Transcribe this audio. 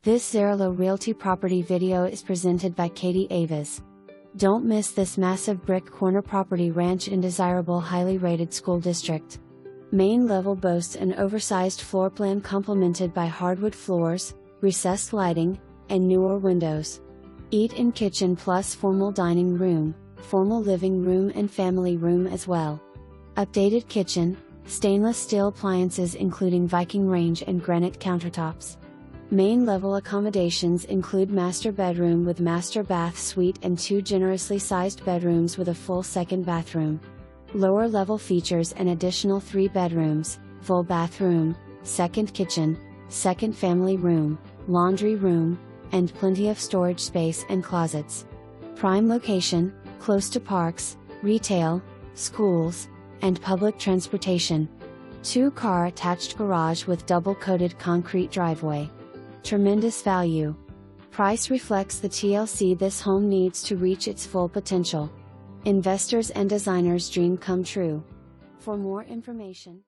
This Zerillo Realty property video is presented by Katie Avis. Don't miss this massive brick corner property ranch in desirable highly rated school district. Main level boasts an oversized floor plan complemented by hardwood floors, recessed lighting, and newer windows. Eat-in kitchen plus formal dining room, formal living room and family room as well. Updated kitchen, stainless steel appliances including Viking range and granite countertops. Main level accommodations include master bedroom with master bath suite and 2 generously sized bedrooms with a full second bathroom. Lower level features an additional 3 bedrooms, full bathroom, second kitchen, second family room, laundry room, and plenty of storage space and closets. Prime location, close to parks, retail, schools, and public transportation. 2-car attached garage with double-coated concrete driveway. Tremendous value. Price reflects the TLC this home needs to reach its full potential. Investors and designers' dream come true. For more information,